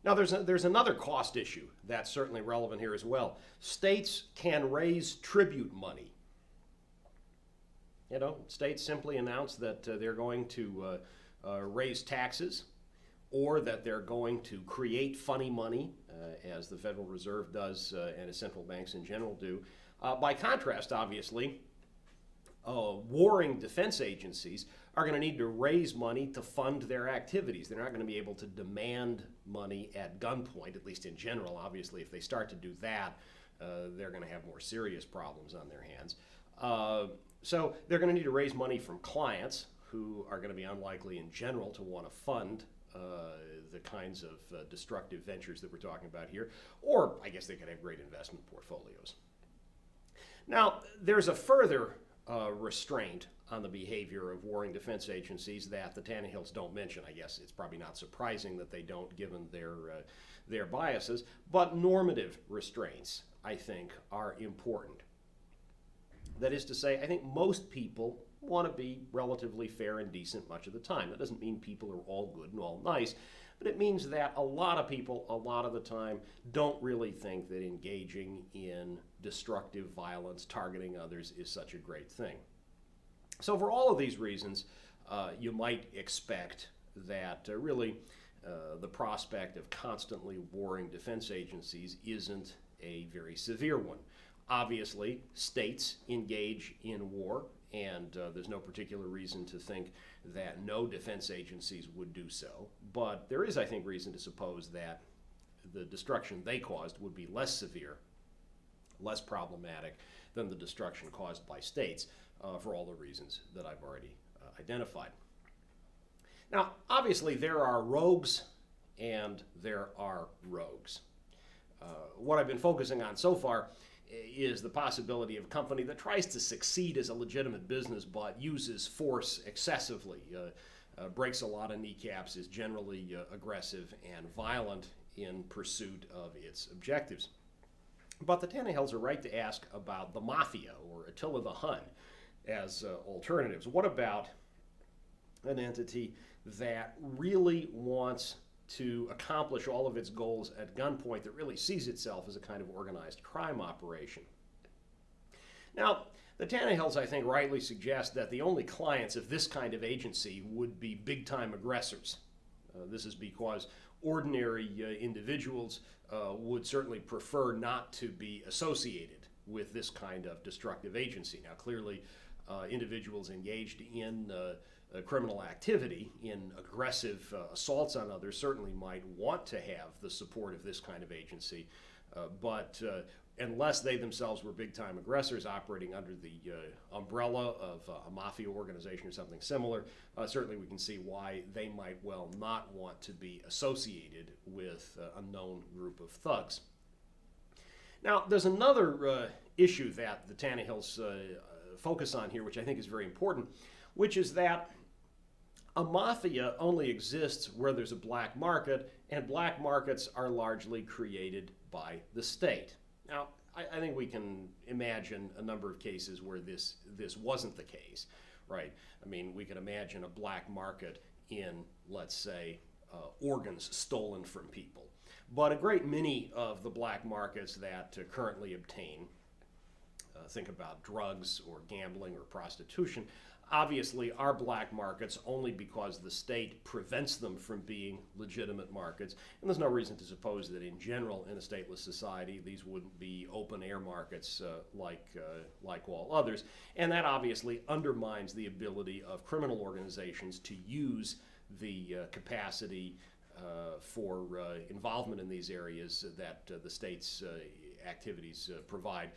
Now, there's another cost issue that's certainly relevant here as well. States can raise tribute money. You know, states simply announce that they're going to raise taxes, or that they're going to create funny money, as the Federal Reserve does and as central banks in general do. By contrast, obviously, warring defense agencies are going to need to raise money to fund their activities. They're not going to be able to demand money at gunpoint, at least in general. Obviously, if they start to do that, they're going to have more serious problems on their hands. So they're going to need to raise money from clients who are going to be unlikely in general to want to fund the kinds of destructive ventures that we're talking about here. Or I guess they could have great investment portfolios. Now, there's a further restraint on the behavior of warring defense agencies that the Tannehills don't mention. I guess it's probably not surprising that they don't, given their biases. But normative restraints, I think, are important. That is to say, I think most people want to be relatively fair and decent much of the time. That doesn't mean people are all good and all nice, but it means that a lot of people, a lot of the time, don't really think that engaging in destructive violence, targeting others, is such a great thing. So for all of these reasons, you might expect that really the prospect of constantly warring defense agencies isn't a very severe one. Obviously, states engage in war, and there's no particular reason to think that no defense agencies would do so. But there is, I think, reason to suppose that the destruction they caused would be less severe, less problematic than the destruction caused by states, for all the reasons that I've already identified. Now, obviously, there are rogues and there are rogues. What I've been focusing on so far is the possibility of a company that tries to succeed as a legitimate business but uses force excessively, breaks a lot of kneecaps, is generally aggressive and violent in pursuit of its objectives. But the Tannehills are right to ask about the mafia or Attila the Hun as alternatives. What about an entity that really wants to accomplish all of its goals at gunpoint, that really sees itself as a kind of organized crime operation? Now, the Tannehills, I think, rightly suggest that the only clients of this kind of agency would be big-time aggressors. This is because ordinary individuals would certainly prefer not to be associated with this kind of destructive agency. Now, clearly, individuals engaged in criminal activity, in aggressive assaults on others, certainly might want to have the support of this kind of agency, but unless they themselves were big-time aggressors operating under the umbrella of a mafia organization or something similar, certainly we can see why they might well not want to be associated with a known group of thugs. Now, there's another issue that the Tannehills focus on here, which I think is very important, which is that a mafia only exists where there's a black market, and black markets are largely created by the state. Now, I think we can imagine a number of cases where this wasn't the case, right? I mean, we can imagine a black market in, let's say, organs stolen from people. But a great many of the black markets that currently obtain, think about drugs or gambling or prostitution, obviously are black markets only because the state prevents them from being legitimate markets. And there's no reason to suppose that in general, in a stateless society, these wouldn't be open-air markets like all others. And that obviously undermines the ability of criminal organizations to use the capacity for involvement in these areas that the state's activities provide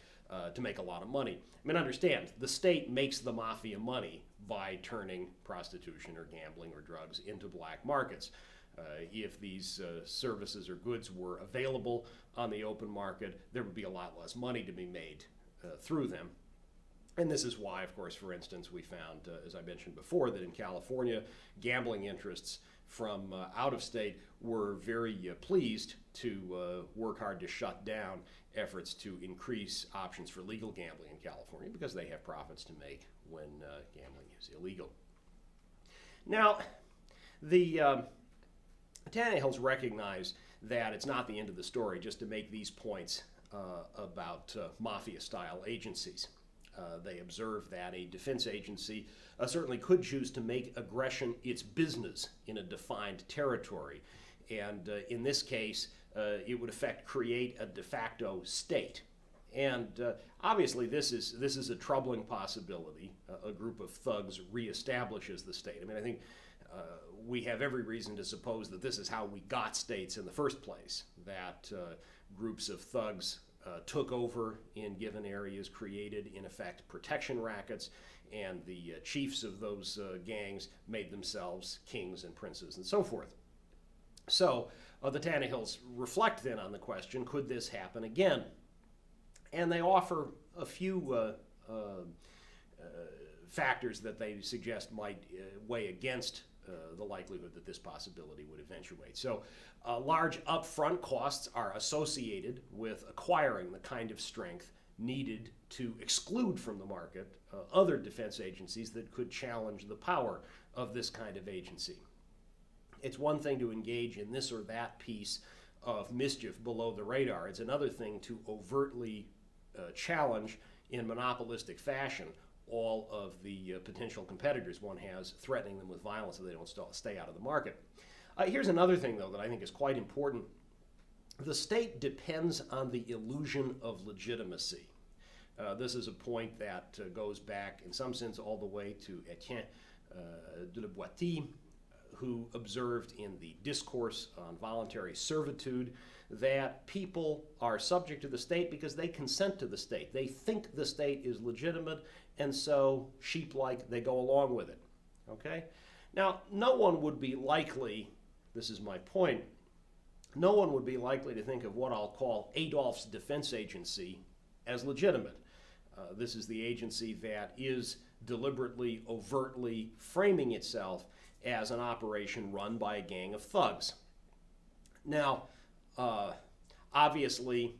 to make a lot of money. I mean, understand, the state makes the mafia money by turning prostitution or gambling or drugs into black markets. If these services or goods were available on the open market, there would be a lot less money to be made through them. And this is why, of course, for instance, we found, as I mentioned before, that in California, gambling interests from out of state were very pleased to work hard to shut down efforts to increase options for legal gambling in California, because they have profits to make when gambling is illegal. Now, the Tannehills recognize that it's not the end of the story just to make these points about mafia-style agencies. They observe that a defense agency certainly could choose to make aggression its business in a defined territory. And in this case, it would create a de facto state. And obviously, this is a troubling possibility. A group of thugs reestablishes the state. I mean, I think we have every reason to suppose that this is how we got states in the first place, that groups of thugs took over in given areas, created, in effect, protection rackets, and the chiefs of those gangs made themselves kings and princes and so forth. So the Tannehills reflect then on the question, could this happen again? And they offer a few factors that they suggest might weigh against the likelihood that this possibility would eventuate. So large upfront costs are associated with acquiring the kind of strength needed to exclude from the market other defense agencies that could challenge the power of this kind of agency. It's one thing to engage in this or that piece of mischief below the radar. It's another thing to overtly challenge in monopolistic fashion all of the potential competitors one has, threatening them with violence so they don't stay out of the market. Here's another thing, though, that I think is quite important. The state depends on the illusion of legitimacy. This is a point that goes back, in some sense, all the way to Etienne de la Boétie, who observed in the Discourse on Voluntary Servitude that people are subject to the state because they consent to the state. They think the state is legitimate, and so, sheep-like, they go along with it. Okay? Now, no one would be likely, this is my point, no one would be likely to think of what I'll call Adolf's defense agency as legitimate. This is the agency that is deliberately, overtly framing itself as an operation run by a gang of thugs. Now, obviously,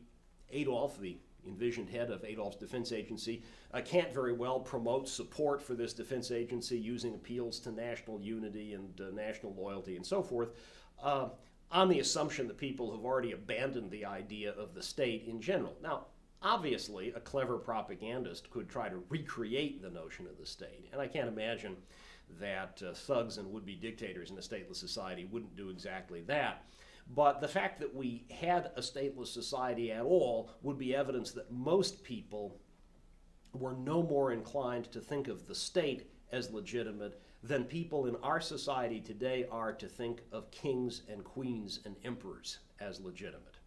Adolf, the envisioned head of Adolf's defense agency, can't very well promote support for this defense agency using appeals to national unity and national loyalty and so forth, on the assumption that people have already abandoned the idea of the state in general. Now, obviously, a clever propagandist could try to recreate the notion of the state, and I can't imagine that thugs and would-be dictators in a stateless society wouldn't do exactly that. But the fact that we had a stateless society at all would be evidence that most people were no more inclined to think of the state as legitimate than people in our society today are to think of kings and queens and emperors as legitimate.